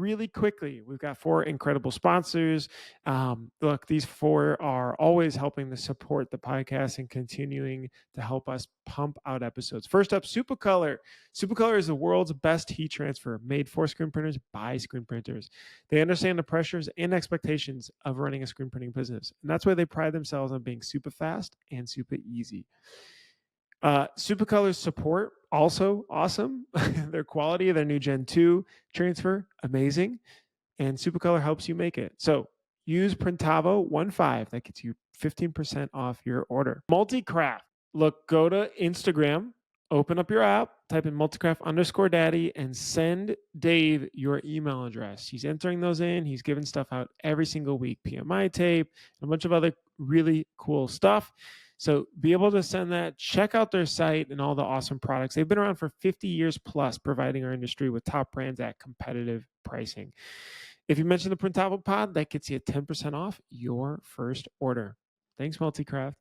really quickly, we've got 4 incredible sponsors. Look, these 4 are always helping to support the podcast and continuing to help us pump out episodes. First up, Supercolor. Supercolor is the world's best heat transfer, made for screen printers by screen printers. They understand the pressures and expectations of running a screen printing business, and that's why they pride themselves on being super fast and super easy. Supercolor's support, also awesome. Their quality, their new Gen 2 transfer, amazing. And Supercolor helps you make it. So use Printavo15. That gets you 15% off your order. Multicraft. Look, go to Instagram, open up your app, type in multicraft_daddy, and send Dave your email address. He's entering those in. He's giving stuff out every single week. PMI tape, and a bunch of other really cool stuff. So be able to send that, check out their site and all the awesome products. They've been around for 50 years plus, providing our industry with top brands at competitive pricing. If you mention the Printavo pod, that gets you 10% off your first order. Thanks, Multicraft.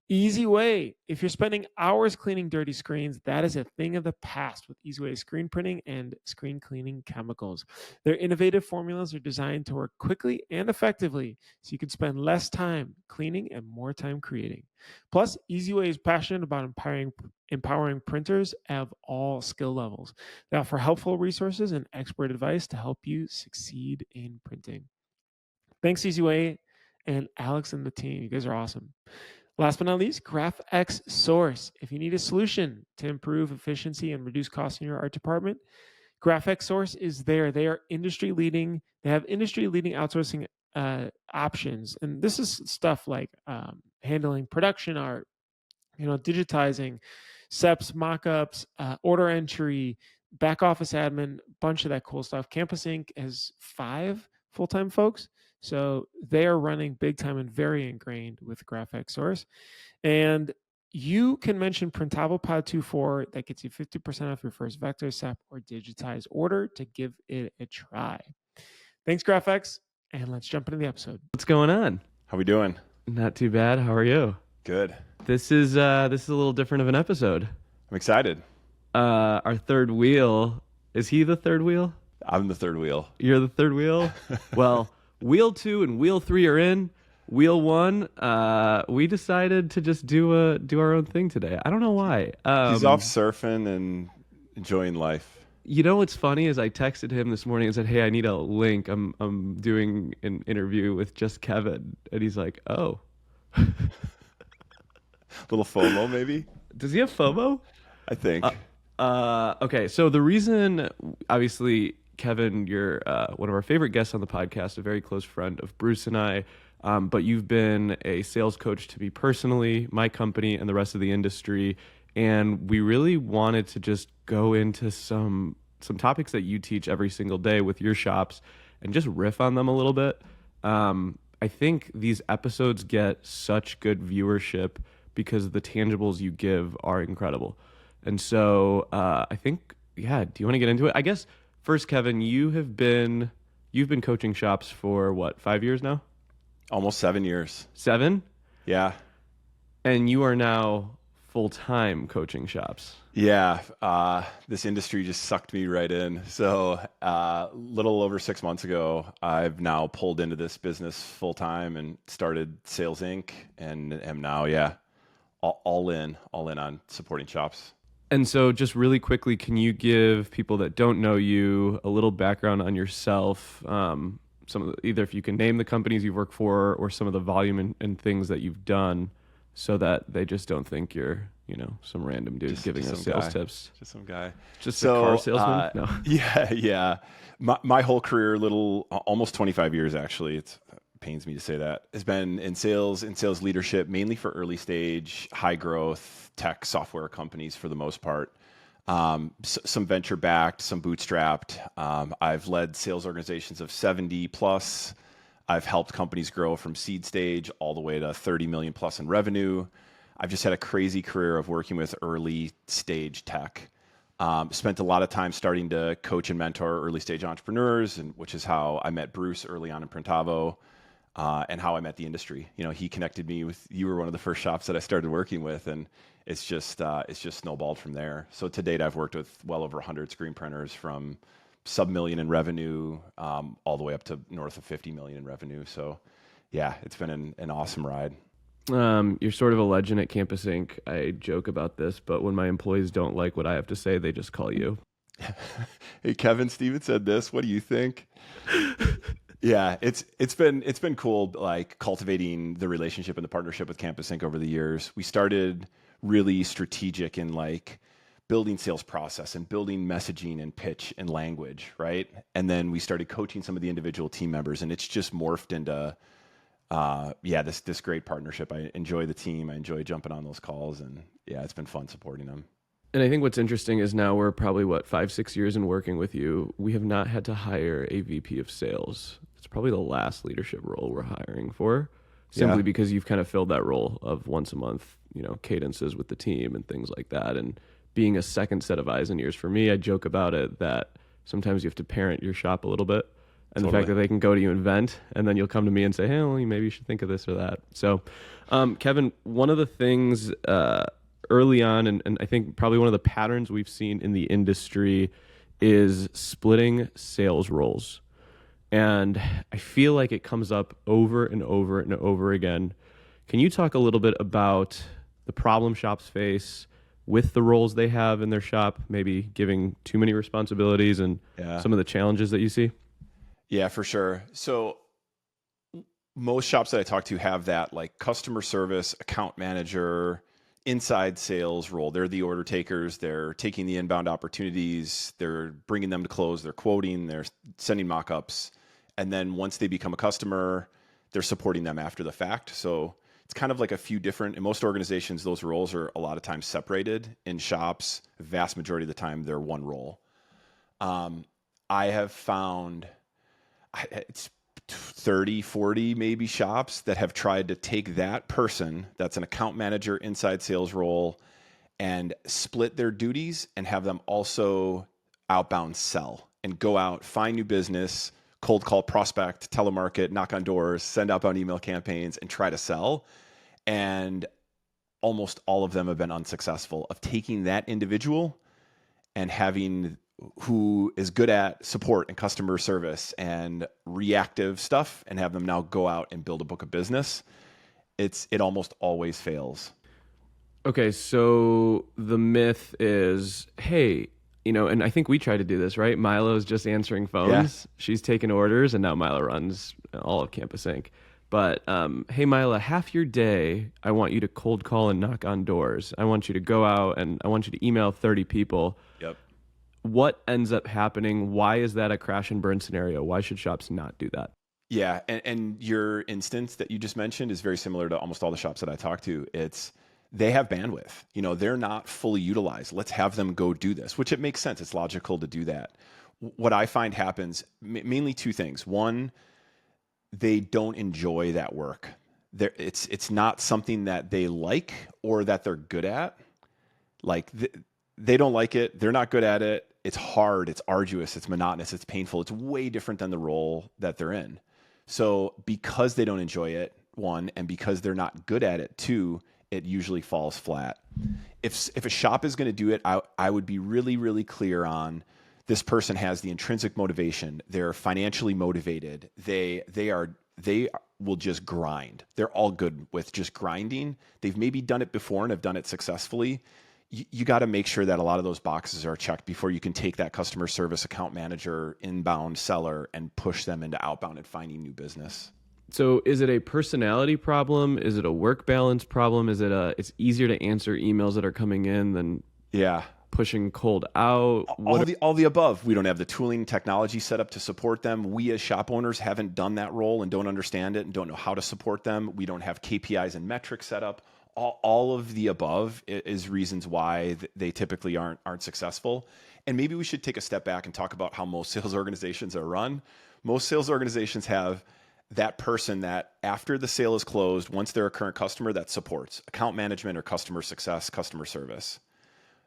EasyWay. If you're spending hours cleaning dirty screens, that is a thing of the past with EasyWay screen printing and screen cleaning chemicals. Their innovative formulas are designed to work quickly and effectively so you can spend less time cleaning and more time creating. Plus, EasyWay is passionate about empowering printers of all skill levels. They offer helpful resources and expert advice to help you succeed in printing. Thanks, EasyWay and Alex and the team. You guys are awesome. Last but not least, GraphX Source. If you need a solution to improve efficiency and reduce costs in your art department, GraphX Source is there. They are industry leading. They have industry leading outsourcing options. And this is stuff like handling production art, digitizing, SEPs, mockups, order entry, back office admin, bunch of that cool stuff. Campus Inc. has 5 full-time folks. So they are running big time and very ingrained with GraphX Source. And you can mention PrintavoPod24. That gets you 50% off your first vector, SEP, or digitized order to give it a try. Thanks, GraphX. And let's jump into the episode. What's going on? How we doing? Not too bad. How are you? Good. This is a little different of an episode. I'm excited. Our third wheel. Is he the third wheel? I'm the third wheel. You're the third wheel? Well, wheel 2 and wheel 3 are in. Wheel 1, we decided to just do our own thing today. I don't know why. He's off surfing and enjoying life. You know what's funny is I texted him this morning and said, "Hey, I need a link. I'm doing an interview with just Kevin," and he's like, "Oh." Little FOMO, maybe? Does he have FOMO? I think. Okay, so the reason, obviously, Kevin, you're one of our favorite guests on the podcast, a very close friend of Bruce and I, but you've been a sales coach to me personally, my company, and the rest of the industry, and we really wanted to just go into some topics that you teach every single day with your shops and just riff on them a little bit. I think these episodes get such good viewership because the tangibles you give are incredible. And so I think, do you want to get into it? I guess first, Kevin, you've been coaching shops for what, 5 years now? Almost 7 years. 7? Yeah. And you are now full-time coaching shops. Yeah. This industry just sucked me right in. So little over 6 months ago, I've now pulled into this business full-time and started Sales Inc. and am now, all in on supporting shops. And so just really quickly, can you give people that don't know you a little background on yourself? Either if you can name the companies you've worked for or some of the volume and things that you've done so that they just don't think you're, some random dude giving us sales tips. Just some guy. Just a car salesman? No. Yeah. My whole career, almost 25 years actually, it pains me to say that, has been in sales leadership, mainly for early stage, high growth tech software companies for the most part. Some venture backed, some bootstrapped. I've led sales organizations of 70 plus. I've helped companies grow from seed stage all the way to 30 million plus in revenue. I've just had a crazy career of working with early stage tech. Spent a lot of time starting to coach and mentor early stage entrepreneurs, which is how I met Bruce early on in Printavo, and how I met the industry. He connected me with, you were one of the first shops that I started working with, and it's just snowballed from there. So to date, I've worked with well over 100 screen printers from sub-million in revenue, all the way up to north of 50 million in revenue. So yeah, it's been an awesome ride. You're sort of a legend at Campus Inc. I joke about this, but when my employees don't like what I have to say, they just call you. Hey, Kevin, Steven said this. What do you think? Yeah, it's been cool, like cultivating the relationship and the partnership with Campus Inc. over the years. We started really strategic in like building sales process and building messaging and pitch and language, right? And then we started coaching some of the individual team members, and it's just morphed into this great partnership. I enjoy the team. I enjoy jumping on those calls, and yeah, it's been fun supporting them. And I think what's interesting is now we're probably 5-6 years in working with you. We have not had to hire a VP of sales. It's probably the last leadership role we're hiring for, simply because you've kind of filled that role of once a month, cadences with the team and things like that. And being a second set of eyes and ears for me, I joke about it that sometimes you have to parent your shop a little bit. And the fact that they can go to you and vent, and then you'll come to me and say, hey, well, maybe you should think of this or that. So, Kevin, one of the things early on, and I think probably one of the patterns we've seen in the industry is splitting sales roles. And I feel like it comes up over and over and over again. Can you talk a little bit about the problem shops face with the roles they have in their shop, maybe giving too many responsibilities and some of the challenges that you see? Yeah, for sure. So most shops that I talk to have that like customer service, account manager, inside sales role. They're the order takers. They're taking the inbound opportunities. They're bringing them to close. They're quoting. They're sending mock-ups. And then once they become a customer, they're supporting them after the fact. So it's kind of like a few different, in most organizations, those roles are a lot of times separated. In shops, the vast majority of the time, they're one role. I have found it's 30, 40 maybe shops that have tried to take that person that's an account manager inside sales role and split their duties and have them also outbound sell and go out, find new business, cold call, prospect, telemarket, knock on doors, send outbound email campaigns, and try to sell. And almost all of them have been unsuccessful of taking that individual and having who is good at support and customer service and reactive stuff and have them now go out and build a book of business. It almost always fails. Okay, so the myth is, hey, and I think we try to do this, right? Milo's just answering phones. Yeah. She's taking orders, and now Milo runs all of Campus Inc. But hey, Mila, half your day, I want you to cold call and knock on doors. I want you to go out and I want you to email 30 people. Yep. What ends up happening? Why is that a crash and burn scenario? Why should shops not do that? Yeah, and your instance that you just mentioned is very similar to almost all the shops that I talk to. They have bandwidth. They're not fully utilized. Let's have them go do this, which it makes sense. It's logical to do that. What I find happens, mainly two things. One, they don't enjoy that work. It's not something that they like or that they're good at. Like they don't like it. They're not good at it. It's hard. It's arduous. It's monotonous. It's painful. It's way different than the role that they're in. So because they don't enjoy it, one, and because they're not good at it, two, it usually falls flat. If a shop is going to do it, I would be really, really clear on this person has the intrinsic motivation. They're financially motivated. They will just grind. They're all good with just grinding. They've maybe done it before and have done it successfully. You got to make sure that a lot of those boxes are checked before you can take that customer service account manager, inbound seller, and push them into outbound and finding new business. So is it a personality problem? Is it a work balance problem? Is it it's easier to answer emails that are coming in than pushing cold out? All the above. We don't have the tooling technology set up to support them. We as shop owners haven't done that role and don't understand it and don't know how to support them. We don't have KPIs and metrics set up. All of the above is reasons why they typically aren't successful. And maybe we should take a step back and talk about how most sales organizations are run. Most sales organizations have that person that after the sale is closed, once they're a current customer, that supports account management or customer success, customer service.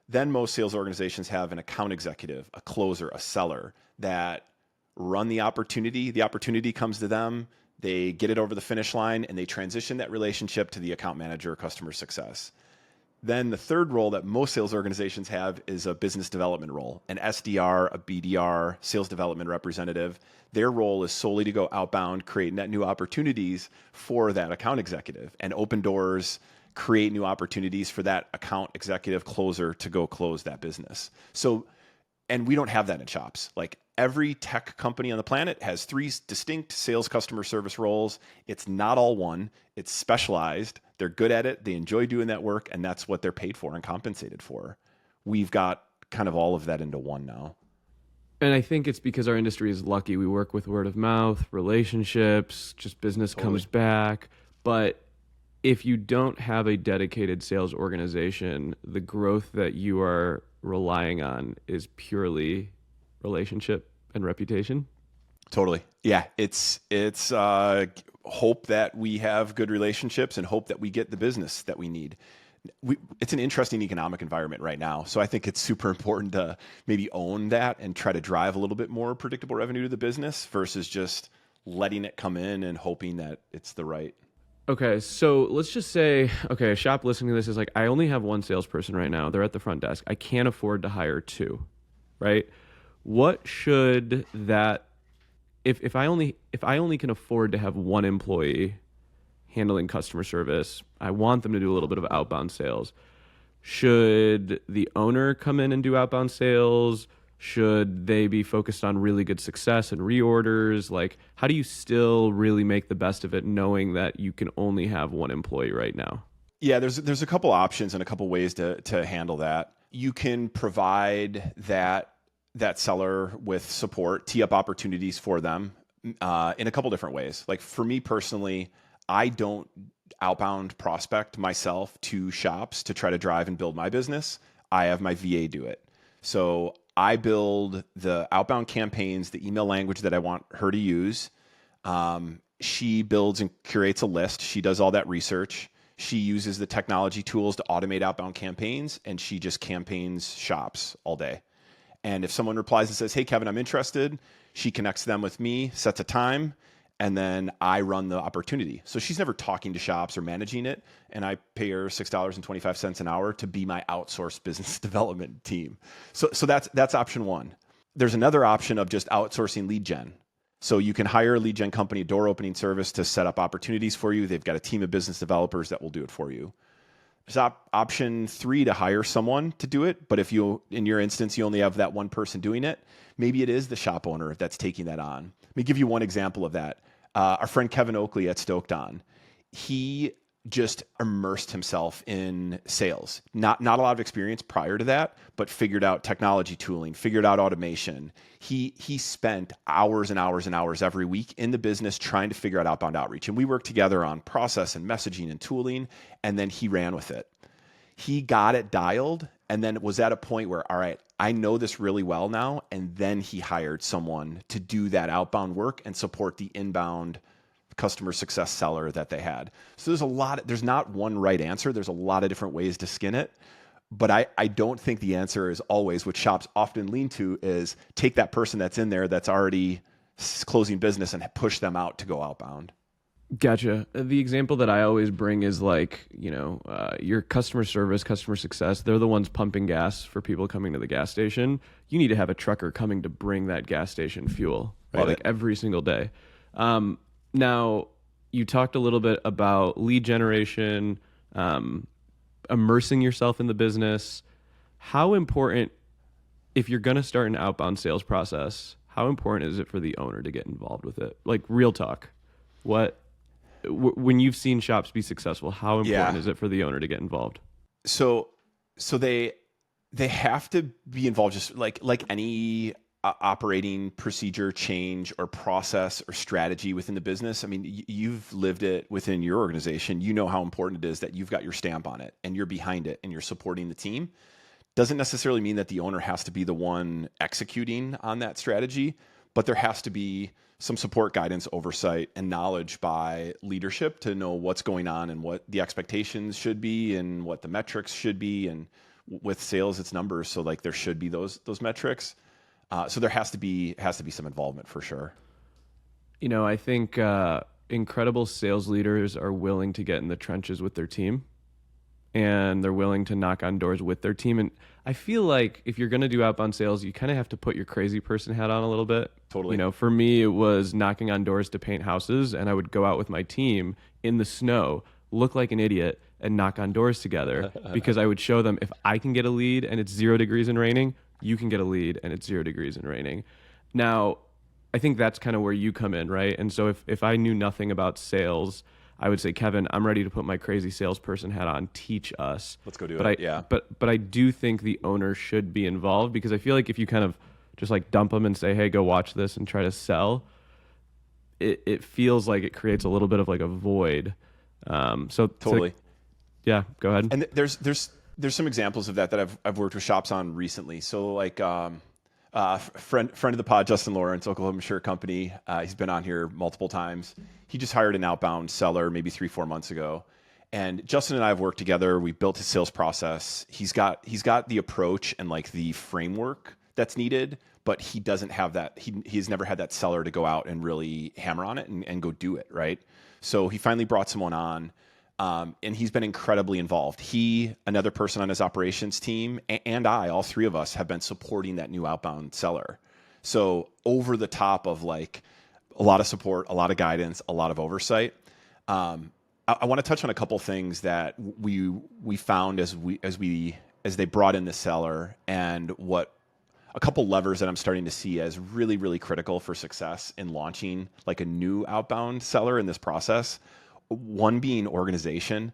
Then most sales organizations have an account executive, a closer, a seller that run the opportunity. The opportunity comes to them. They get it over the finish line and they transition that relationship to the account manager or customer success. Then the third role that most sales organizations have is a business development role, an SDR, a BDR, sales development representative. Their role is solely to go outbound, create net new opportunities for that account executive and open doors, create new opportunities for that account executive closer to go close that business. So, and we don't have that in shops. Like every tech company on the planet has 3 distinct sales customer service roles. It's not all one, it's specialized. They're good at it. They enjoy doing that work, and that's what they're paid for and compensated for. We've got kind of all of that into one now. And I think it's because our industry is lucky. We work with word of mouth, relationships, just business comes back. But if you don't have a dedicated sales organization, the growth that you are relying on is purely relationship and reputation. Totally. Yeah. It's hope that we have good relationships and hope that we get the business that we need. It's an interesting economic environment right now. So I think it's super important to maybe own that and try to drive a little bit more predictable revenue to the business versus just letting it come in and hoping that it's the right. Okay, so let's just say, a shop listening to this is like, I only have one salesperson right now. They're at the front desk. I can't afford to hire 2, right? What should that, if I only can afford to have 1 employee handling customer service, I want them to do a little bit of outbound sales. Should the owner come in and do outbound sales? Should they be focused on really good success and reorders? Like, how do you still really make the best of it knowing that you can only have 1 employee right now? Yeah, there's a couple options and a couple ways to handle that. You can provide that seller with support, tee up opportunities for them in a couple different ways. Like for me personally, I don't outbound prospect myself to shops to try to drive and build my business. I have my VA do it. So I build the outbound campaigns, the email language that I want her to use. She builds and curates a list. She does all that research. She uses the technology tools to automate outbound campaigns, and she just campaigns shops all day. And if someone replies and says, "Hey, Kevin, I'm interested," she connects them with me, sets a time, and then I run the opportunity. So she's never talking to shops or managing it, and I pay her $6.25 an hour to be my outsourced business development team. So that's option one. There's another option of just outsourcing lead gen. So you can hire a lead gen company, door opening service to set up opportunities for you. They've got a team of business developers that will do it for you. There's option 3 to hire someone to do it. But if you, in your instance, you only have that one person doing it, maybe it is the shop owner that's taking that on. Let me give you one example of that. Our friend Kevin Oakley at Stoked On, he just immersed himself in sales. Not a lot of experience prior to that, but figured out technology tooling, figured out automation. He spent hours and hours and hours every week in the business trying to figure out outbound outreach. And we worked together on process and messaging and tooling, and then he ran with it. He got it dialed and then was at a point where, all right, I know this really well now. And then he hired someone to do that outbound work and support the inbound customer success seller that they had. So there's not one right answer. There's a lot of different ways to skin it. But I don't think the answer is always, what shops often lean to is take that person that's in there that's already closing business and push them out to go outbound. Gotcha. The example that I always bring is like, your customer service, customer success, they're the ones pumping gas for people coming to the gas station. You need to have a trucker coming to bring that gas station fuel, right? Like every single day. Now, you talked a little bit about lead generation, immersing yourself in the business. How important, if you're going to start an outbound sales process, how important is it for the owner to get involved with it? Like real talk. When you've seen shops be successful, how important is it for the owner to get involved? So they have to be involved, just like any operating procedure change or process or strategy within the business. I mean, you've lived it within your organization. You know how important it is that you've got your stamp on it and you're behind it and you're supporting the team. Doesn't necessarily mean that the owner has to be the one executing on that strategy, but there has to be some support, guidance, oversight, and knowledge by leadership to know what's going on and what the expectations should be and what the metrics should be. And with sales, it's numbers. So like there should be those metrics. So there has to be some involvement for sure. I think incredible sales leaders are willing to get in the trenches with their team and they're willing to knock on doors with their team. And I feel like if you're going to do outbound sales, you kind of have to put your crazy person hat on a little bit. Totally. You know, for me, it was knocking on doors to paint houses, and I would go out with my team in the snow, look like an idiot, and knock on doors together because I would show them if I can get a lead and it's 0 degrees and raining, you can get a lead and it's 0 degrees and raining. Now, I think that's kind of where you come in, right? And so if I knew nothing about sales, I would say, Kevin, I'm ready to put my crazy salesperson hat on. Teach us. Let's go do but it. Yeah. But I do think the owner should be involved because I feel like if you kind of just like dump them and say, hey, go watch this and try to sell, it feels like it creates a little bit of like a void. So Totally. Yeah, go ahead. And there's some examples of that I've worked with shops on recently. So like friend of the pod, Justin Lawrence, Oklahoma Shirt Company. He's been on here multiple times. He just hired an outbound seller maybe 3-4 months ago. And Justin and I have worked together. We built his sales process. He's got the approach and like the framework that's needed, but he doesn't have that. He's never had that seller to go out and really hammer on it and go do it, right? So he finally brought someone on. And he's been incredibly involved. He, another person on his operations team, and I, all three of us have been supporting that new outbound seller. So over the top of like a lot of support, a lot of guidance, a lot of oversight. I want to touch on a couple things that we found as they brought in the seller, and what a couple levers that I'm starting to see as really, really critical for success in launching like a new outbound seller in this process. One being organization.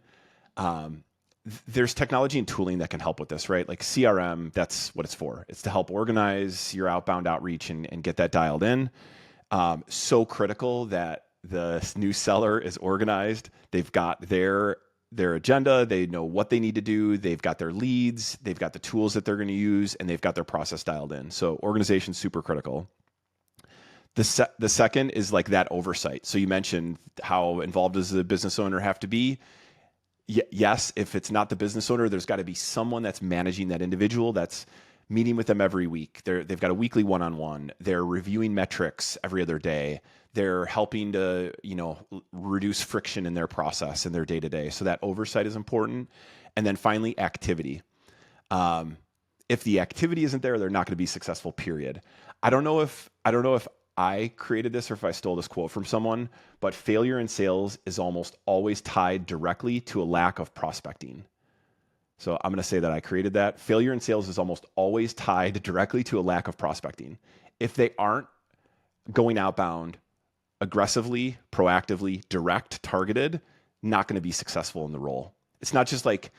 There's technology and tooling that can help with this, right? Like CRM, that's what it's for. It's to help organize your outbound outreach and get that dialed in. So critical that the new seller is organized. They've got their agenda. They know what they need to do. They've got their leads. They've got the tools that they're going to use, and they've got their process dialed in. So organization is super critical. The second is like that oversight. So you mentioned how involved does the business owner have to be? Yes, if it's not the business owner, there's got to be someone that's managing that individual, that's meeting with them every week. They've got a weekly one-on-one. They're reviewing metrics every other day. They're helping to, reduce friction in their process in their day-to-day. So that oversight is important. And then finally, activity. If the activity isn't there, they're not going to be successful, period. I don't know if I created this or if I stole this quote from someone, but failure in sales is almost always tied directly to a lack of prospecting. So I'm going to say that I created that. Failure in sales is almost always tied directly to a lack of prospecting. If they aren't going outbound aggressively, proactively, direct, targeted, not going to be successful in the role. It's not just like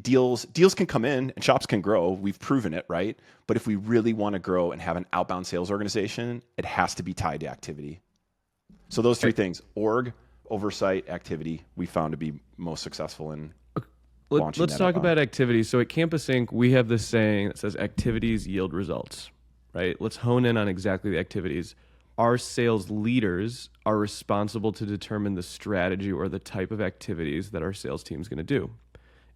deals can come in and shops can grow. We've proven it, right? But if we really want to grow and have an outbound sales organization, it has to be tied to activity. So those three things: org, oversight, activity, we found to be most successful in launching. Let's talk about activity. So at Campus Inc., we have this saying that says activities yield results, right? Let's hone in on exactly the activities. Our sales leaders are responsible to determine the strategy or the type of activities that our sales team is going to do.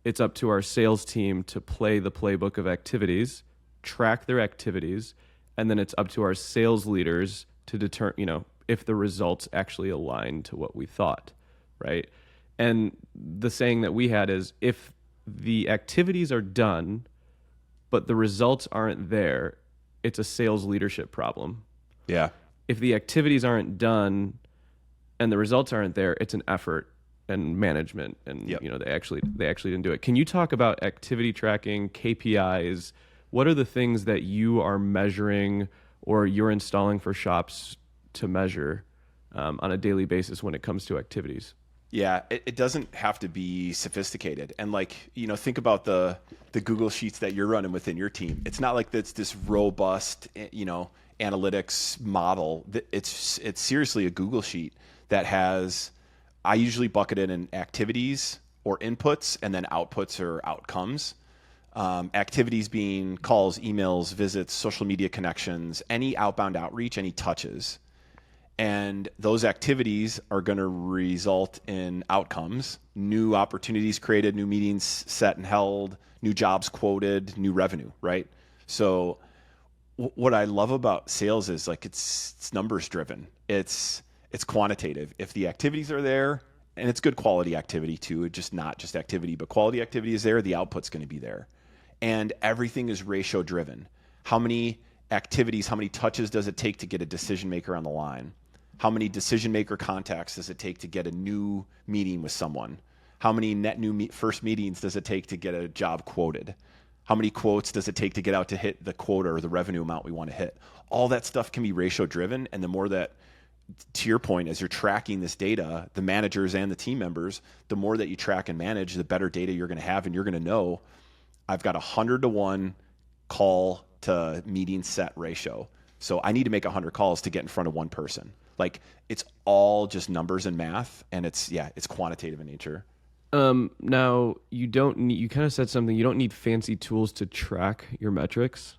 It's up to our sales team to play the playbook of activities, track their activities, and then it's up to our sales leaders to determine, if the results actually align to what we thought, right? And the saying that we had is, if the activities are done, but the results aren't there, it's a sales leadership problem. Yeah. If the activities aren't done and the results aren't there, it's an effort and management, and yep. They actually didn't do it. Can you talk about activity tracking, KPIs? What are the things that you are measuring or you're installing for shops to measure on a daily basis when it comes to activities? Yeah, it doesn't have to be sophisticated. And think about the Google Sheets that you're running within your team. It's not like it's this robust, analytics model. It's seriously a Google Sheet that has, I usually bucket it in activities or inputs, and then outputs or outcomes. Activities being calls, emails, visits, social media connections, any outbound outreach, any touches. And those activities are going to result in outcomes, new opportunities created, new meetings set and held, new jobs quoted, new revenue, right? So what I love about sales is it's numbers driven. It's quantitative. If the activities are there and it's good quality activity too. It's just not just activity, but quality activity is there. The output's going to be there, and everything is ratio driven. How many activities, how many touches does it take to get a decision maker on the line? How many decision maker contacts does it take to get a new meeting with someone? How many net new first meetings does it take to get a job quoted? How many quotes does it take to get out to hit the quota or the revenue amount we want to hit? All that stuff can be ratio driven. And the more that, to your point, as you're tracking this data, the managers and the team members, the more that you track and manage, the better data you're going to have. And you're going to know, I've got 100-to-1 call to meeting set ratio. So I need to make 100 calls to get in front of one person. Like, it's all just numbers and math, and it's quantitative in nature. Now you don't need, you kind of said something, you don't need fancy tools to track your metrics.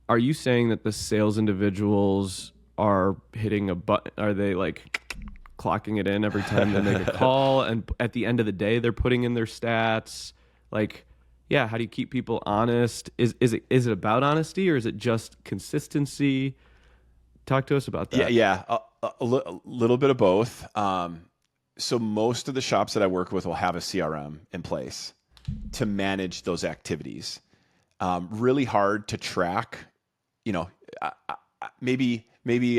Are you saying that the sales individuals are hitting a button? Are they like clocking it in every time they make a call? And at the end of the day, they're putting in their stats. Like, yeah, how do you keep people honest? Is it about honesty, or is it just consistency? Talk to us about that. Yeah, a little bit of both. So most of the shops that I work with will have a CRM in place to manage those activities. Really hard to track. You know, maybe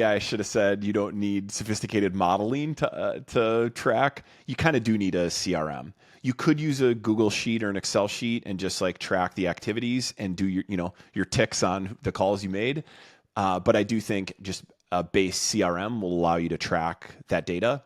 I should have said you don't need sophisticated modeling to track. You kind of do need a CRM. You could use a Google sheet or an Excel sheet and just like track the activities and do your ticks on the calls you made. But I do think just a base CRM will allow you to track that data.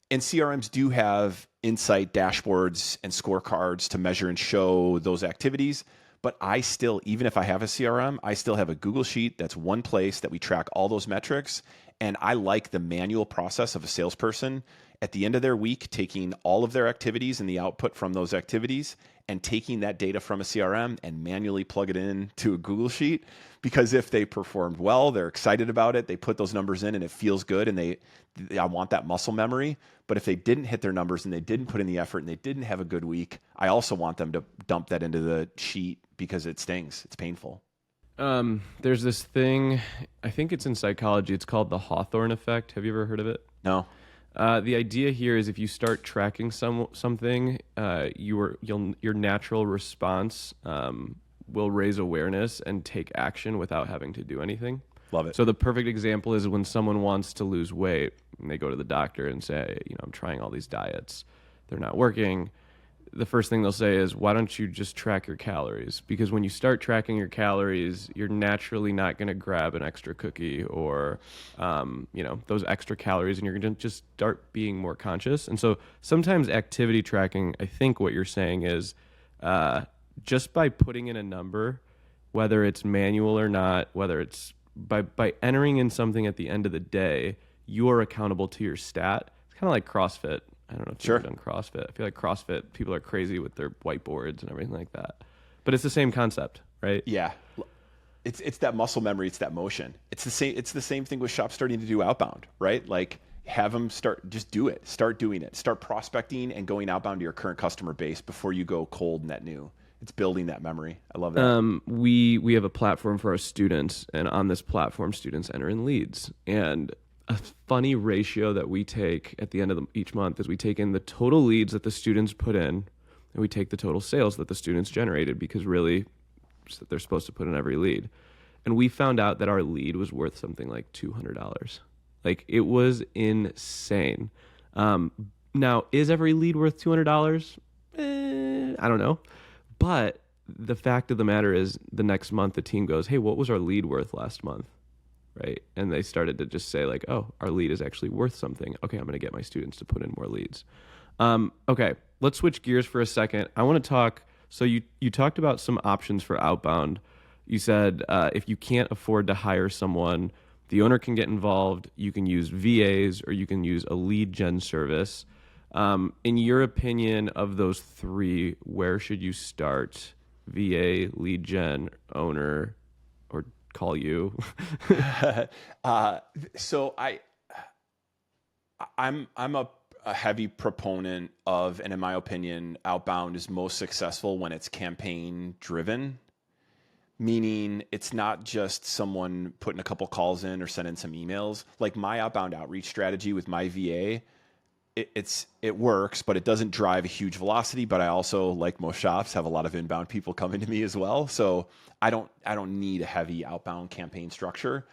And CRMs do have insight dashboards and scorecards to measure and show those activities. But I still, even if I have a CRM, I still have a Google Sheet that's one place that we track all those metrics. And I like the manual process of a salesperson at the end of their week, taking all of their activities and the output from those activities and taking that data from a CRM and manually plug it in to a Google Sheet. Because if they performed well, they're excited about it, they put those numbers in and it feels good, and I want that muscle memory. But if they didn't hit their numbers and they didn't put in the effort and they didn't have a good week, I also want them to dump that into the sheet because it stings. It's painful. There's this thing, I think it's in psychology, it's called the Hawthorne effect. Have you ever heard of it? No. The idea here is if you start tracking something, your natural response will raise awareness and take action without having to do anything. Love it. So the perfect example is when someone wants to lose weight and they go to the doctor and say, I'm trying all these diets, they're not working. The first thing they'll say is, why don't you just track your calories? Because when you start tracking your calories, you're naturally not going to grab an extra cookie or, those extra calories, and you're going to just start being more conscious. And so sometimes activity tracking, I think what you're saying is just by putting in a number, whether it's manual or not, whether it's by entering in something at the end of the day, you are accountable to your stat. It's kind of like CrossFit. I don't know if you've done CrossFit. I feel like CrossFit, people are crazy with their whiteboards and everything like that. But it's the same concept, right? Yeah. It's that muscle memory. It's that motion. It's the same thing with shops starting to do outbound, right? Like, have them just do it. Start doing it. Start prospecting and going outbound to your current customer base before you go cold net new. It's building that memory. I love that. We have a platform for our students, and on this platform, students enter in leads. And a funny ratio that we take at the end of each month is we take in the total leads that the students put in, and we take the total sales that the students generated, because really they're supposed to put in every lead. And we found out that our lead was worth something like $200. Like, it was insane. Now, is every lead worth $200? I don't know. But the fact of the matter is, the next month the team goes, hey, what was our lead worth last month? Right? And they started to just say like, oh, our lead is actually worth something. Okay, I'm going to get my students to put in more leads. Okay, let's switch gears for a second. I want to talk, so you talked about some options for outbound. You said if you can't afford to hire someone, the owner can get involved. You can use VAs, or you can use a lead gen service. In your opinion, of those three, where should you start? VA, lead gen, owner, or call you? So I'm a heavy proponent of, and in my opinion, outbound is most successful when it's campaign driven. Meaning it's not just someone putting a couple calls in or sending some emails. Like, my outbound outreach strategy with my VA it works, but it doesn't drive a huge velocity. But I also, like most shops, have a lot of inbound people coming to me as well. So I don't need a heavy outbound campaign structure.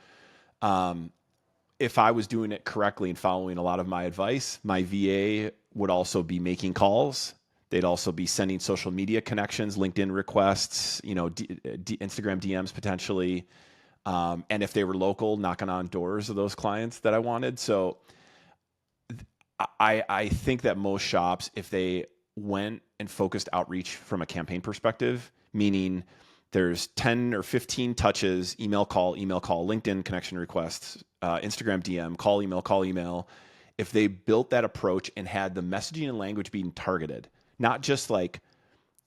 If I was doing it correctly and following a lot of my advice, my VA would also be making calls. They'd also be sending social media connections, LinkedIn requests, Instagram DMs potentially. And if they were local, knocking on doors of those clients that I wanted. So I think that most shops, if they went and focused outreach from a campaign perspective, meaning there's 10 or 15 touches, email, call, LinkedIn connection requests, Instagram DM, call, email. If they built that approach and had the messaging and language being targeted, not just like,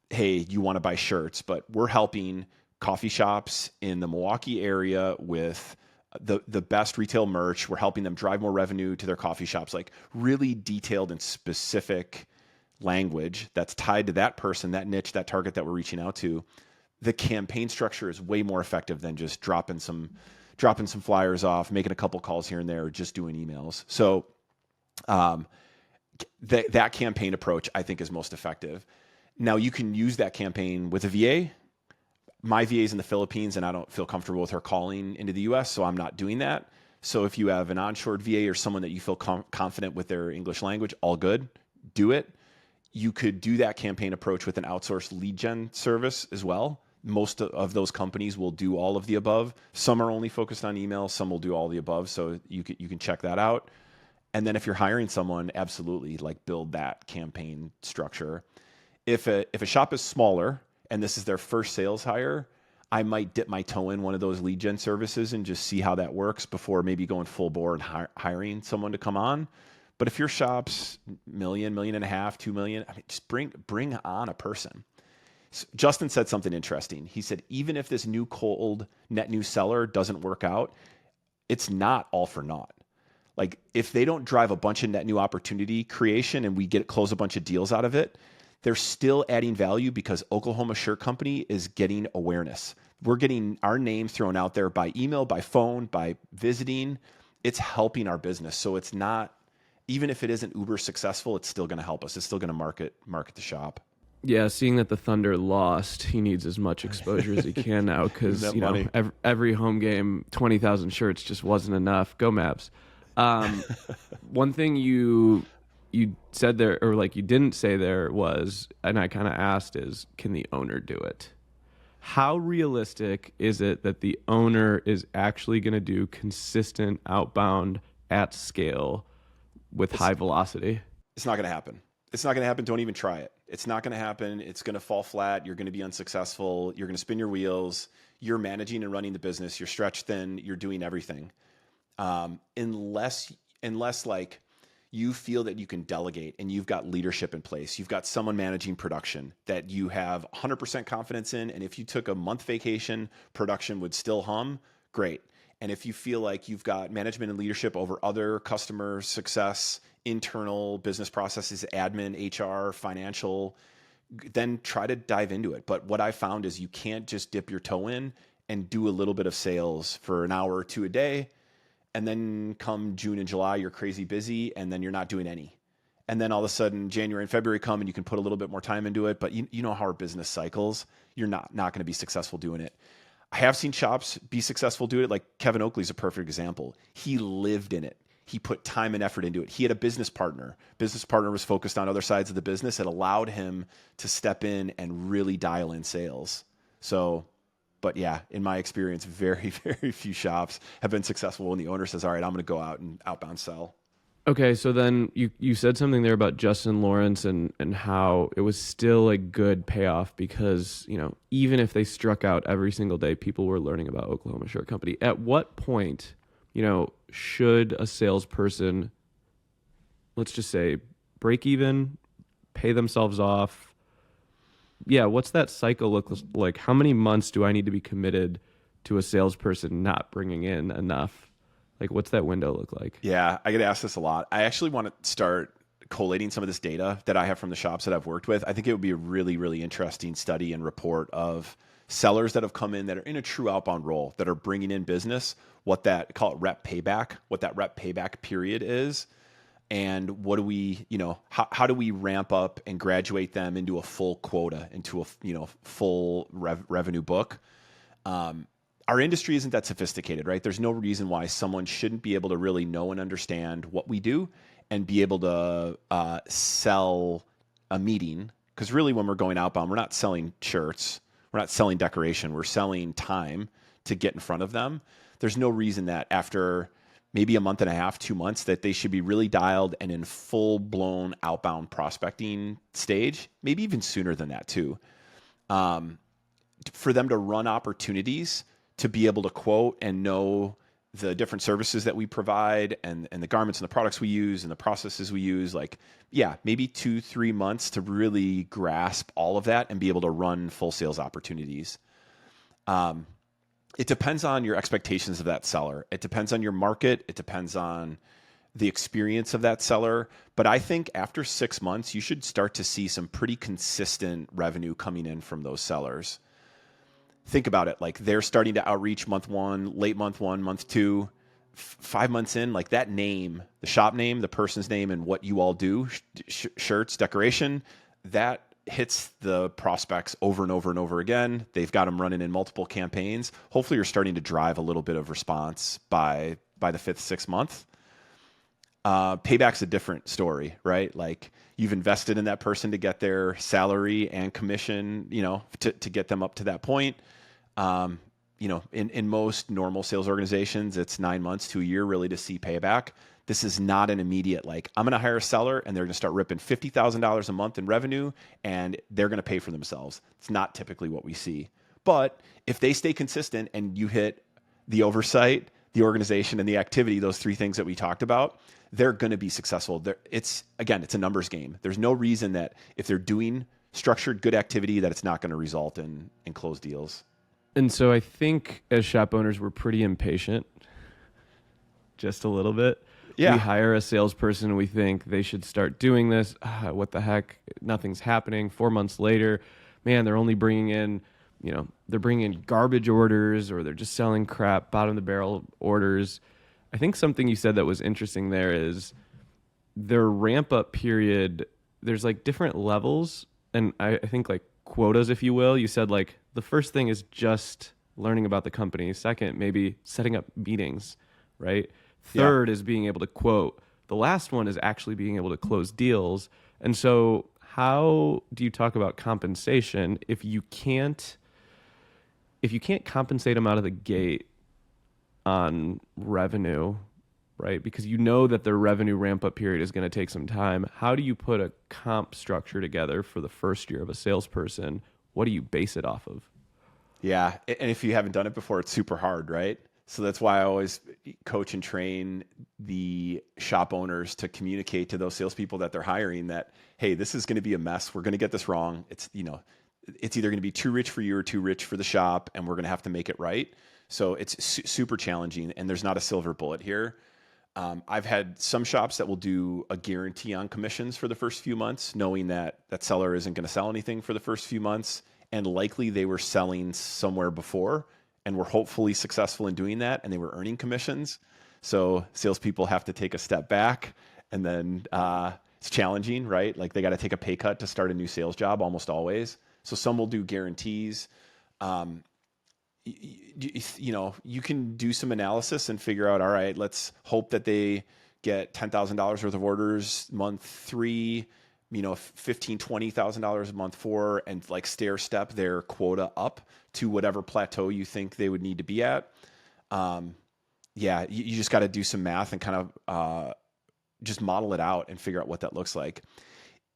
hey, you want to buy shirts, but we're helping coffee shops in the Milwaukee area with the best retail merch. We're helping them drive more revenue to their coffee shops, like really detailed and specific language that's tied to that person, that niche, that target that we're reaching out to. The campaign structure is way more effective than just dropping some flyers off, making a couple calls here and there, or just doing emails. So that campaign approach, I think, is most effective. Now, you can use that campaign with a VA. My VA is in the Philippines, and I don't feel comfortable with her calling into the U.S., so I'm not doing that. So if you have an onshore VA or someone that you feel confident with their English language, all good, do it. You could do that campaign approach with an outsourced lead gen service as well. Most of those companies will do all of the above. Some are only focused on email. Some will do all the above. So you can check that out. And then if you're hiring someone, absolutely like build that campaign structure. If a shop is smaller and this is their first sales hire, I might dip my toe in one of those lead gen services and just see how that works before maybe going full bore and hiring someone to come on. But if your shop's $1 million, $1.5 million, $2 million, I mean, just bring on a person. Justin said something interesting. He said, even if this new cold net new seller doesn't work out, it's not all for naught. Like if they don't drive a bunch of net new opportunity creation and we close a bunch of deals out of it, they're still adding value because Oklahoma Shirt Company is getting awareness. We're getting our names thrown out there by email, by phone, by visiting. It's helping our business. So it's not, even if it isn't uber successful, it's still going to help us. It's still going to market the shop. Yeah, seeing that the Thunder lost, he needs as much exposure as he can now because every home game, 20,000 shirts just wasn't enough. Go Mavs. One thing you said there, or like you didn't say there was, and I kind of asked is, can the owner do it? How realistic is it that the owner is actually going to do consistent outbound at scale with high velocity? It's not going to happen. It's not going to happen. Don't even try it. It's not going to happen. It's going to fall flat. You're going to be unsuccessful. You're going to spin your wheels. You're managing and running the business. You're stretched thin. You're doing everything. Unless like you feel that you can delegate and you've got leadership in place, you've got someone managing production that you have 100% confidence in. And if you took a month vacation, production would still hum, great. And if you feel like you've got management and leadership over other customer success, internal business processes, admin, HR, financial, then try to dive into it. But what I found is you can't just dip your toe in and do a little bit of sales for an hour or two a day. And then come June and July, you're crazy busy and then you're not doing any. And then all of a sudden January and February come and you can put a little bit more time into it. But you know how our business cycles, you're not going to be successful doing it. I have seen shops be successful doing it. Like Kevin Oakley's a perfect example. He lived in it. He put time and effort into it. He had a business partner. Business partner was focused on other sides of the business. It allowed him to step in and really dial in sales. So, but yeah, in my experience, very, very few shops have been successful when the owner says, all right, I'm going to go out and outbound sell. Okay, so then you said something there about Justin Lawrence and how it was still a good payoff because, even if they struck out every single day, people were learning about Oklahoma Shirt Company. At what point, should a salesperson, let's just say, break even, pay themselves off? Yeah, what's that cycle look like? How many months do I need to be committed to a salesperson not bringing in enough? Like, what's that window look like? Yeah, I get asked this a lot. I actually want to start collating some of this data that I have from the shops that I've worked with. I think it would be a really, really interesting study and report of sellers that have come in that are in a true outbound role, that are bringing in business, call it rep payback, what that rep payback period is. and what do we, how do we ramp up and graduate them into a full quota, into a, full revenue book. Our industry isn't that sophisticated, right? There's no reason why someone shouldn't be able to really know and understand what we do and be able to sell a meeting. Because really, when we're going outbound, we're not selling shirts, we're not selling decoration, we're selling time to get in front of them. There's no reason that after maybe a month and a half, 2 months, that they should be really dialed and in full-blown outbound prospecting stage, maybe even sooner than that too. For them to run opportunities, to be able to quote and know the different services that we provide and the garments and the products we use and the processes we use, like, yeah, maybe 2-3 months to really grasp all of that and be able to run full sales opportunities. It depends on your expectations of that seller. It depends on your market. It depends on the experience of that seller. But I think after 6 months, you should start to see some pretty consistent revenue coming in from those sellers. Think about it. Like, they're starting to outreach month 1, late month 1, month 2, 5 months in, like that name, the shop name, the person's name, and what you all do, shirts, decoration, that hits the prospects over and over and over again. They've got them running in multiple campaigns. Hopefully you're starting to drive a little bit of response by the 5th, 6th month. Payback's a different story, right? Like, you've invested in that person to get their salary and commission, to get them up to that point. In most normal sales organizations, it's 9 months to a year really to see payback. This is not an immediate, like, I'm going to hire a seller and they're going to start ripping $50,000 a month in revenue and they're going to pay for themselves. It's not typically what we see. But if they stay consistent and you hit the oversight, the organization, and the activity, those 3 things that we talked about, they're going to be successful. It's a numbers game. There's no reason that if they're doing structured good activity that it's not going to result in closed deals. And so I think as shop owners, we're pretty impatient, just a little bit. Yeah. We hire a salesperson, we think they should start doing this. What the heck? Nothing's happening. 4 months later, man, they're only bringing in, they're bringing in garbage orders, or they're just selling crap, bottom of the barrel orders. I think something you said that was interesting there is their ramp up period. There's like different levels. And I think like quotas, if you will. You said like the first thing is just learning about the company. Second, maybe setting up meetings, right? Third is being able to quote. The last one is actually being able to close deals. And so how do you talk about compensation if you can't compensate them out of the gate on revenue, right? Because you know that their revenue ramp up period is going to take some time. How do you put a comp structure together for the first year of a salesperson? What do you base it off of? Yeah. And if you haven't done it before, it's super hard, right? So that's why I always coach and train the shop owners to communicate to those salespeople that they're hiring that, hey, this is going to be a mess. We're going to get this wrong. It's either going to be too rich for you or too rich for the shop, and we're going to have to make it right. So it's super challenging, and there's not a silver bullet here. I've had some shops that will do a guarantee on commissions for the first few months, knowing that that seller isn't going to sell anything for the first few months, and likely they were selling somewhere before and were hopefully successful in doing that, and they were earning commissions. So salespeople have to take a step back, and then it's challenging, right? Like, they got to take a pay cut to start a new sales job almost always. So some will do guarantees. You can do some analysis and figure out, all right, let's hope that they get $10,000 worth of orders month 3, $15,000, $20,000 month 4, and like stair step their quota up to whatever plateau you think they would need to be at. You just got to do some math and kind of just model it out and figure out what that looks like.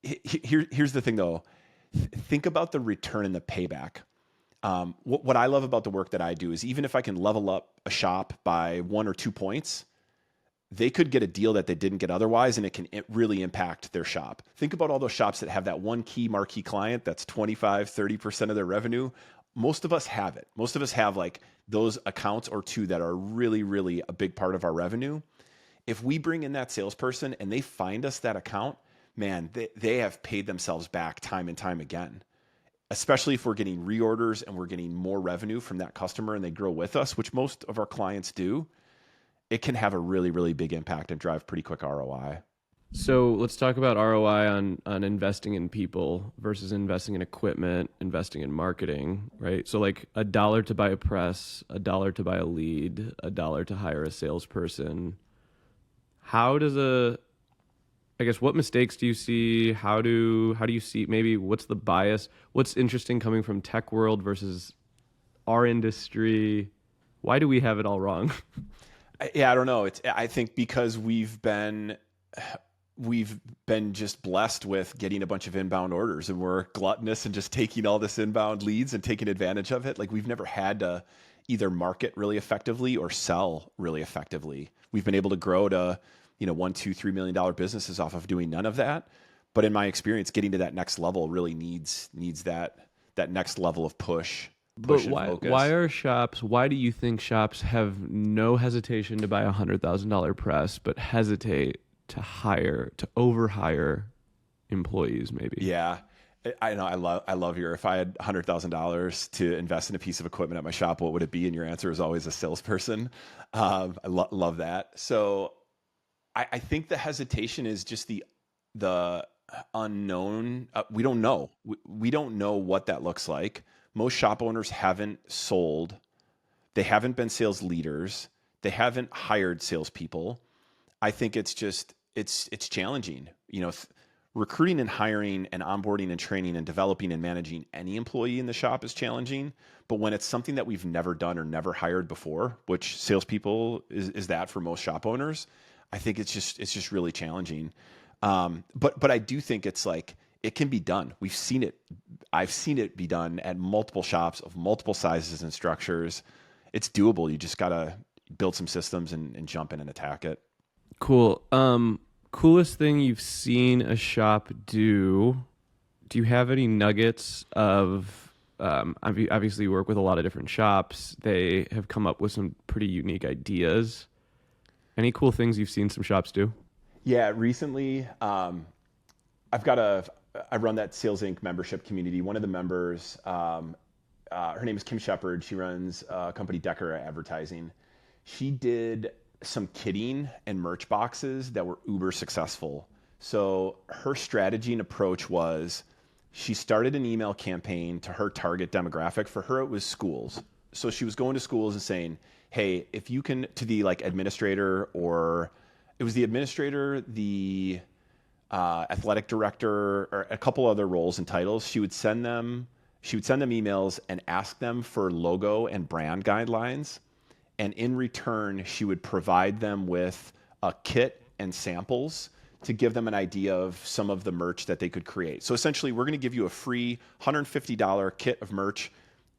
Here's the thing though. Think about the return and the payback. What I love about the work that I do is even if I can level up a shop by 1 or 2 points, they could get a deal that they didn't get otherwise, and it can really impact their shop. Think about all those shops that have that one key marquee client that's 25, 30% of their revenue. Most of us have it. Most of us have like those accounts or 2 that are really, really a big part of our revenue. If we bring in that salesperson and they find us that account, man, they have paid themselves back time and time again. Especially if we're getting reorders and we're getting more revenue from that customer and they grow with us, which most of our clients do, it can have a really, really big impact and drive pretty quick ROI. So let's talk about ROI on investing in people versus investing in equipment, investing in marketing, right? So like $1 to buy a press, $1 to buy a lead, $1 to hire a salesperson. How does I guess what mistakes do you see? How do you see, maybe what's the bias? What's interesting coming from tech world versus our industry? Why do we have it all wrong? Yeah, I don't know. I think because we've been just blessed with getting a bunch of inbound orders, and we're gluttonous and just taking all this inbound leads and taking advantage of it. Like, we've never had to either market really effectively or sell really effectively. We've been able to grow to, $1, $2, $3 million businesses off of doing none of that. But in my experience, getting to that next level really needs that next level of push But and focus. why do you think shops have no hesitation to buy $100,000 press, but hesitate to overhire employees maybe? Yeah. I know. I love your, if I had $100,000 to invest in a piece of equipment at my shop, what would it be? And your answer is always a salesperson. I love that. So I think the hesitation is just the unknown. We don't know. We don't know what that looks like. Most shop owners haven't sold. They haven't been sales leaders. They haven't hired salespeople. I think it's challenging. Recruiting and hiring and onboarding and training and developing and managing any employee in the shop is challenging. But when it's something that we've never done or never hired before, which salespeople is that for most shop owners, I think it's just really challenging. But I do think it's like, it can be done. We've seen it. I've seen it be done at multiple shops of multiple sizes and structures. It's doable. You just got to build some systems and jump in and attack it. Cool. Coolest thing you've seen a shop do? Do you have any nuggets of? Obviously, you work with a lot of different shops. They have come up with some pretty unique ideas. Any cool things you've seen some shops do? Yeah, recently, I run that Sales Inc. membership community. One of the members, her name is Kim Shepard. She runs a company, Decker Advertising. She did some kitting and merch boxes that were uber successful. So her strategy and approach was, she started an email campaign to her target demographic. For her, it was schools. So she was going to schools and saying, hey, if you can, to the administrator, or it was the administrator, the athletic director, or a couple other roles and titles, she would send them emails and ask them for logo and brand guidelines. And in return, she would provide them with a kit and samples to give them an idea of some of the merch that they could create. So essentially, we're going to give you a free $150 kit of merch.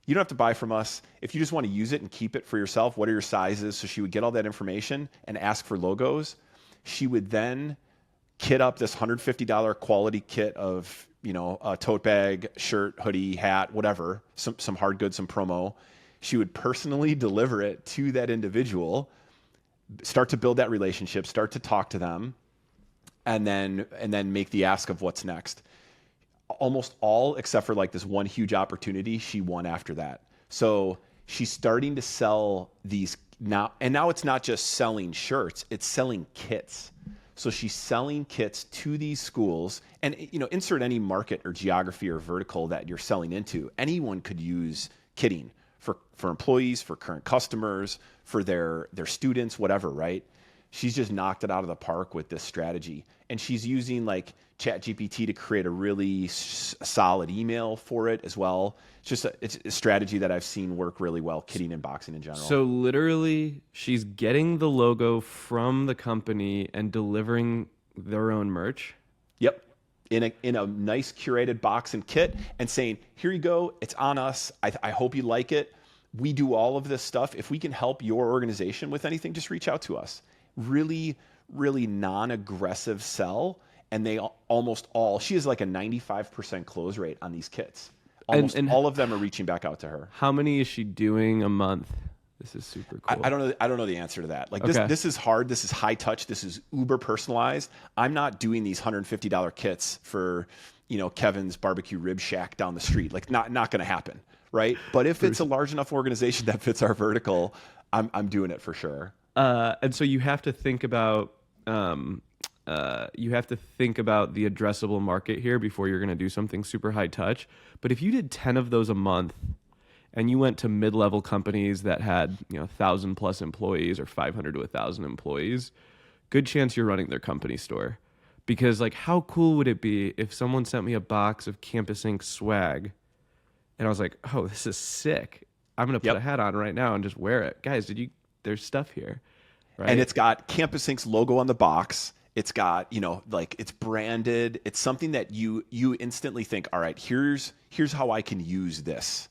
You don't have to buy from us. If you just want to use it and keep it for yourself, what are your sizes? So she would get all that information and ask for logos. She would then kit up this $150 quality kit of, a tote bag, shirt, hoodie, hat, whatever, some hard goods, some promo. She would personally deliver it to that individual, start to build that relationship, start to talk to them, and then make the ask of what's next. Almost all, except for this one huge opportunity, she won after that. So she's starting to sell these now, and now it's not just selling shirts, it's selling kits. So she's selling kits to these schools, and insert any market or geography or vertical that you're selling into. Anyone could use kitting for employees, for current customers, for their students, whatever, right? She's just knocked it out of the park with this strategy. And she's using ChatGPT to create a really solid email for it as well. It's a strategy that I've seen work really well, kitting and boxing in general. So literally, she's getting the logo from the company and delivering their own merch? Yep. In a nice curated box and kit, and saying, here you go, it's on us. I hope you like it. We do all of this stuff. If we can help your organization with anything, just reach out to us. Really, really non-aggressive sell. And they almost all, she has a 95% close rate on these kits. Almost all of them are reaching back out to her. How many is she doing a month? This is super cool. I don't know the answer to that. Okay. This is hard. This is high touch. This is uber personalized. I'm not doing these $150 kits for, Kevin's barbecue rib shack down the street. Not going to happen, right? But if it's a large enough organization that fits our vertical, I'm doing it for sure. And so you have to think about you have to think about the addressable market here before you're going to do something super high touch. But if you did 10 of those a month and you went to mid-level companies that had 1,000 plus employees or 500 to 1,000 employees, good chance you're running their company store. Because like, how cool would it be if someone sent me a box of Campus Ink swag and I was like, oh, this is sick. I'm going to put a hat on right now and just wear it. Guys, there's stuff here. Right? And it's got Campus Ink's logo on the box. It's got, like it's branded. It's something that you instantly think, all right, here's how I can use this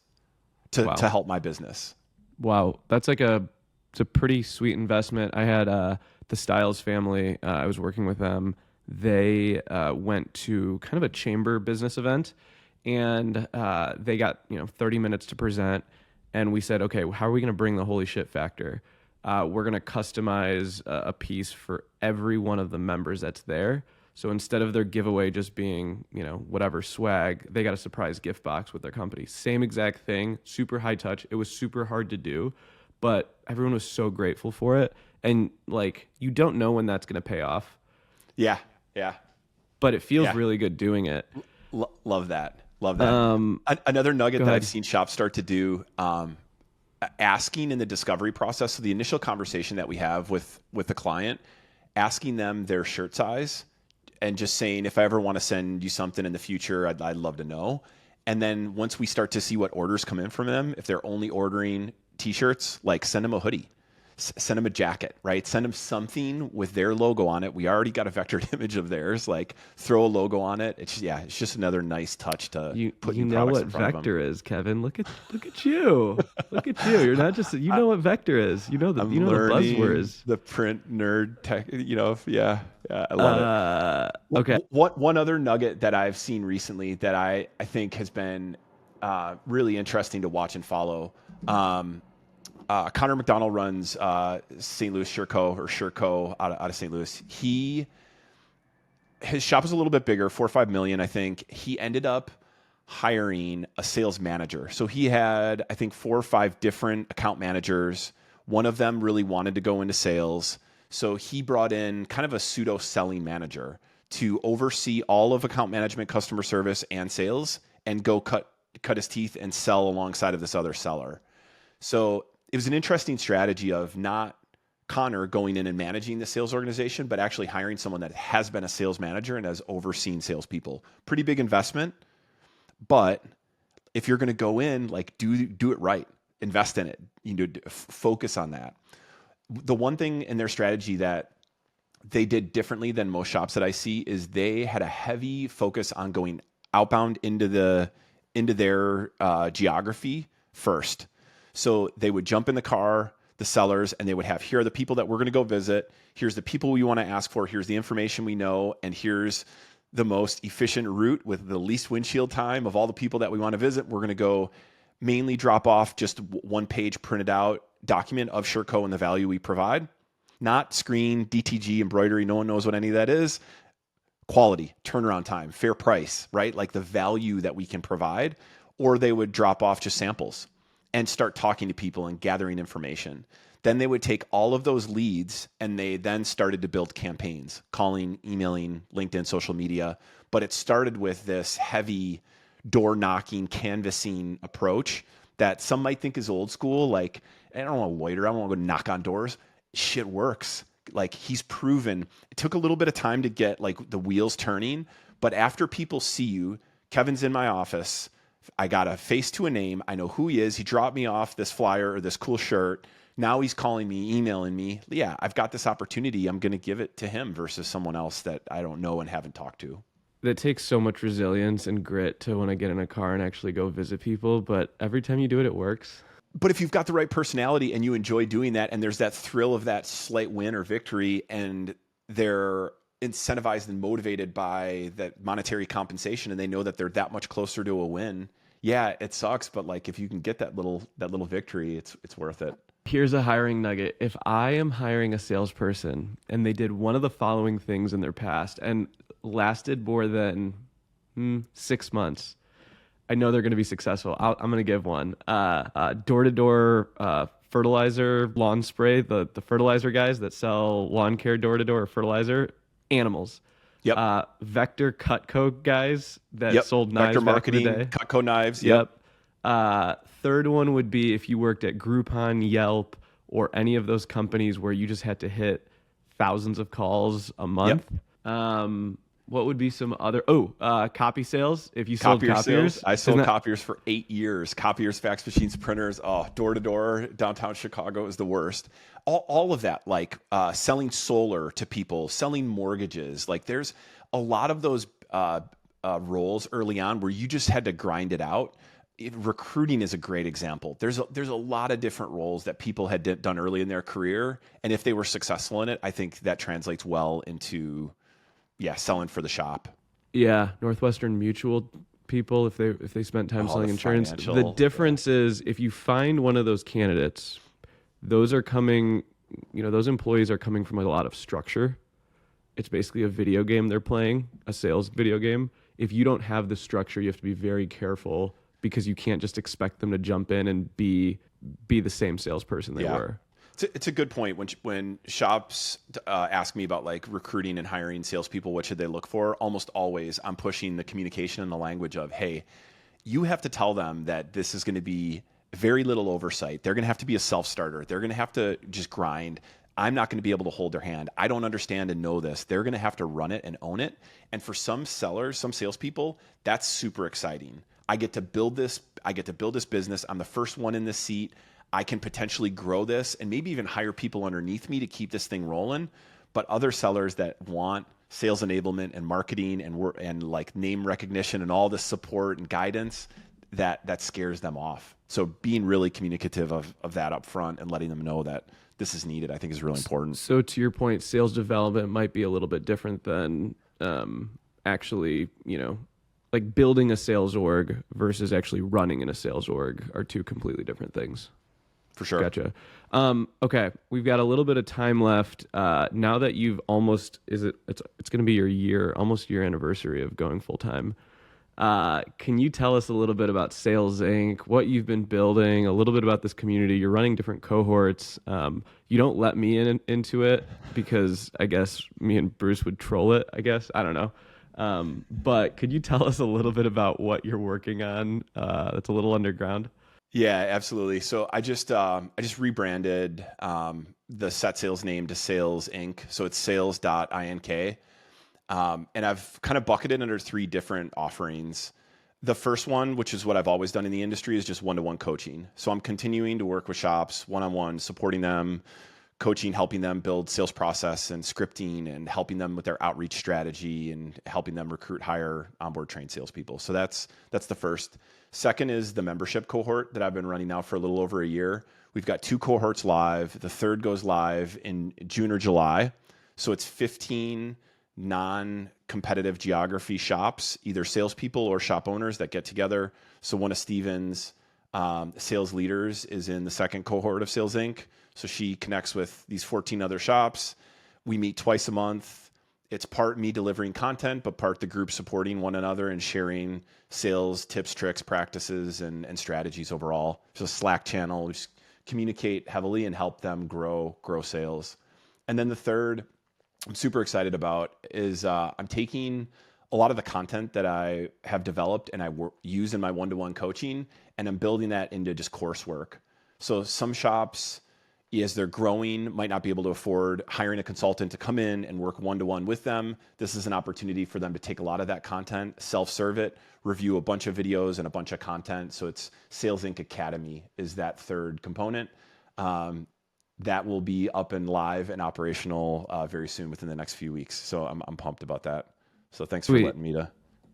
to help my business. Wow. That's it's a pretty sweet investment. I had the Styles family. I was working with them. They went to kind of a chamber business event, and they got 30 minutes to present. And we said, okay, how are we going to bring the holy shit factor? We're going to customize a piece for every one of the members that's there. So instead of their giveaway just being, whatever swag, they got a surprise gift box with their company. Same exact thing, super high touch. It was super hard to do, but everyone was so grateful for it. And like, you don't know when that's going to pay off. Yeah. But it feels really good doing it. Love that. Another nugget that I've seen shops start to do, asking in the discovery process. So the initial conversation that we have with the client, asking them their shirt size and just saying, if I ever want to send you something in the future, I'd love to know. And then once we start to see what orders come in from them, if they're only ordering t-shirts, like send them a hoodie, send them a jacket, right? Send them something with their logo on it. We already got a vectored image of theirs, like throw a logo on it. It's just another nice touch to put your products in front of them. Vector is, Kevin. Look at you. Look at you. You're not just, you know what vector is. You know the buzzwords. The print nerd tech, yeah, I love it. Okay. One other nugget that I've seen recently that I think has been really interesting to watch and follow. Connor McDonald runs St. Louis Shirtco out of St. Louis. His shop is a little bit bigger, 4 or 5 million, I think. He ended up hiring a sales manager. So he had, I think, 4 or 5 different account managers. One of them really wanted to go into sales. So he brought in kind of a pseudo selling manager to oversee all of account management, customer service, and sales, and go cut his teeth and sell alongside of this other seller. So it was an interesting strategy of not Connor going in and managing the sales organization, but actually hiring someone that has been a sales manager and has overseen salespeople. Pretty big investment, but if you're going to go in, like do it right, invest in it, focus on that. The one thing in their strategy that they did differently than most shops that I see is they had a heavy focus on going outbound into their geography first. So they would jump in the car, the sellers, and they would have, here are the people that we're going to go visit. Here's the people we want to ask for. Here's the information we know. And here's the most efficient route with the least windshield time of all the people that we want to visit. We're going to go mainly drop off just one page printed out document of Shirtco and the value we provide. Not screen, DTG, embroidery. No one knows what any of that is. Quality, turnaround time, fair price, right? Like the value that we can provide. Or they would drop off just samples and start talking to people and gathering information. Then they would take all of those leads and they then started to build campaigns, calling, emailing, LinkedIn, social media. But it started with this heavy door knocking, canvassing approach that some might think is old school. Like, I don't want to loiter. I don't want to go knock on doors. Shit works. Like he's proven. It took a little bit of time to get like the wheels turning. But after people see you, Kevin's in my office, I got a face to a name. I know who he is. He dropped me off this flyer or this cool shirt. Now he's calling me, emailing me. Yeah, I've got this opportunity. I'm going to give it to him versus someone else that I don't know and haven't talked to. That takes so much resilience and grit to want to get in a car and actually go visit people. But every time you do it, it works. But if you've got the right personality and you enjoy doing that, and there's that thrill of that slight win or victory, and they're incentivized and motivated by that monetary compensation, and they know that they're that much closer to a win. Yeah, it sucks, but like if you can get that little victory, it's worth it. Here's a hiring nugget. If I am hiring a salesperson and they did one of the following things in their past and lasted more than 6 months, I know they're going to be successful. I'm going to give one. Door-to-door fertilizer, lawn spray, the fertilizer guys that sell lawn care door-to-door fertilizer. animals. Yep. Vector Cutco guys that Yep. sold knives Vector back in the marketing, day. Cutco knives. Yep. Third one would be if you worked at Groupon, Yelp, or any of those companies where you just had to hit thousands of calls a month. What would be some other? Copy sales. If you sold Copier copiers, sales. I sold copiers for 8 years. Copiers, fax machines, printers. Oh, door to door, downtown Chicago is the worst. All of that, like selling solar to people, selling mortgages. Like there's a lot of those roles early on where you just had to grind it out. Recruiting is a great example. There's a lot of different roles that people had done early in their career, and if they were successful in it, I think that translates well into selling for the shop. Yeah, Northwestern Mutual people, if they spent time selling the insurance. The difference is if you find one of those candidates, those are coming, those employees are coming from a lot of structure. It's basically a video game they're playing, a sales video game. If you don't have the structure, you have to be very careful because you can't just expect them to jump in and be the same salesperson they were. It's a good point. When shops ask me about like recruiting and hiring salespeople, what should they look for? Almost always, I'm pushing the communication and the language of, hey, you have to tell them that this is going to be very little oversight. They're going to have to be a self-starter. They're going to have to just grind. I'm not going to be able to hold their hand. I don't understand and know this. They're going to have to run it and own it. And for some sellers, some salespeople, that's super exciting. I get to build this. I get to build this business. I'm the first one in this seat. I can potentially grow this and maybe even hire people underneath me to keep this thing rolling. But other sellers that want sales enablement and marketing and like name recognition and all this support and guidance, that scares them off. So being really communicative of that up front and letting them know that this is needed, I think is really important. So to your point, sales development might be a little bit different than actually, like building a sales org versus actually running in a sales org are two completely different things. For sure. Gotcha. Okay, we've got a little bit of time left. Now that you've it's going to be your almost year anniversary of going full time. Can you tell us a little bit about Sales Inc., what you've been building, a little bit about this community? You're running different cohorts. You don't let me into it because I guess me and Bruce would troll it, I guess. I don't know. But could you tell us a little bit about what you're working on that's a little underground? Yeah, absolutely. So I just rebranded the Set Sales name to Sales Inc. So it's sales.ink. And I've kind of bucketed under 3 different offerings. The first one, which is what I've always done in the industry, is just one-to-one coaching. So I'm continuing to work with shops one-on-one, supporting them, coaching, helping them build sales process and scripting and helping them with their outreach strategy and helping them recruit, hire, onboard, train salespeople. So that's the first. Second is the membership cohort that I've been running now for a little over a year. We've got 2 cohorts live. The third goes live in June or July. So it's 15 non-competitive geography shops, either salespeople or shop owners that get together. So one of Steven's sales leaders is in the second cohort of Sales Inc. So she connects with these 14 other shops. We meet twice a month. It's part me delivering content, but part the group supporting one another and sharing sales tips, tricks, practices, and strategies overall. So Slack channel, we just communicate heavily and help them grow sales. And then the third I'm super excited about is I'm taking a lot of the content that I have developed and I use in my one-to-one coaching, and I'm building that into just coursework. So some shops, as they're growing, might not be able to afford hiring a consultant to come in and work one-to-one with them. This is an opportunity for them to take a lot of that content, self-serve it, review a bunch of videos and a bunch of content. So it's Sales Inc. Academy is that third component. That will be up and live and operational very soon within the next few weeks. So I'm pumped about that. So thanks for letting me to.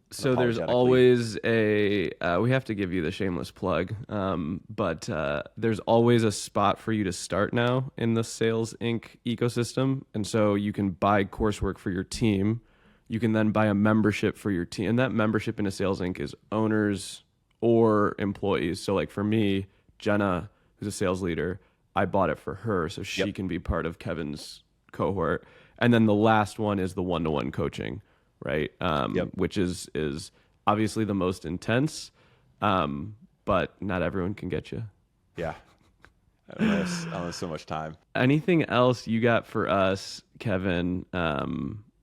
So there's always we have to give you the shameless plug, but there's always a spot for you to start now in the Sales Inc. ecosystem. And so you can buy coursework for your team. You can then buy a membership for your team. And that membership into Sales Inc. is owners or employees. So like for me, Jenna, who's a sales leader, I bought it for her so she can be part of Kevin's cohort. And then the last one is the one-to-one coaching, right? Which is obviously the most intense, but not everyone can get you. Yeah. I don't have so much time. Anything else you got for us, Kevin,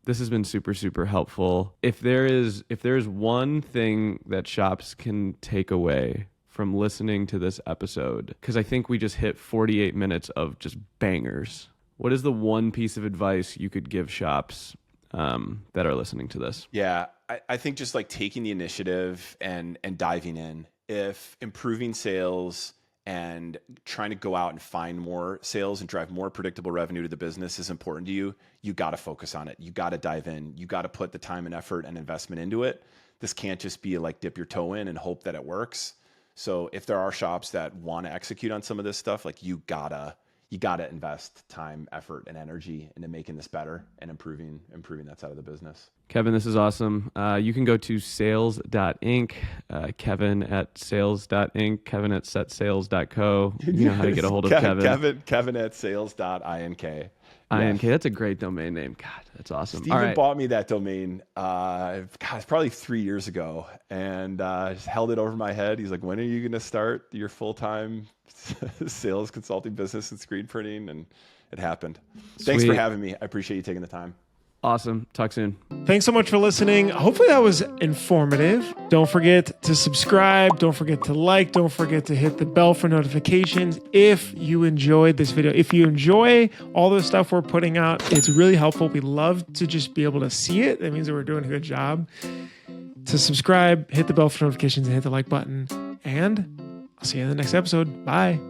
This has been super, super helpful. If there's one thing that shops can take away from listening to this episode, because I think we just hit 48 minutes of just bangers, what is the one piece of advice you could give shops that are listening to this? Yeah, I think just like taking the initiative and diving in. If improving sales and trying to go out and find more sales and drive more predictable revenue to the business is important to you, you got to focus on it. You got to dive in. You got to put the time and effort and investment into it. This can't just be like dip your toe in and hope that it works. So if there are shops that want to execute on some of this stuff, like you gotta invest time, effort, and energy into making this better and improving that side of the business. Kevin, this is awesome. You can go to sales.inc, Kevin at sales.inc, Kevin at setsales.co. You know how to get a hold of Kevin. Kevin at sales.ink. INK, that's a great domain name. God, that's awesome. Steven bought me that domain, it's probably 3 years ago, and just held it over my head. He's like, when are you going to start your full-time sales consulting business and screen printing? And it happened. Thanks for having me. I appreciate you taking the time. Awesome. Talk soon. Thanks so much for listening. Hopefully that was informative. Don't forget to subscribe. Don't forget to like. Don't forget to hit the bell for notifications if you enjoyed this video. If you enjoy all the stuff we're putting out, it's really helpful. We love to just be able to see it. That means that we're doing a good job. To subscribe, hit the bell for notifications, and hit the like button. And I'll see you in the next episode. Bye.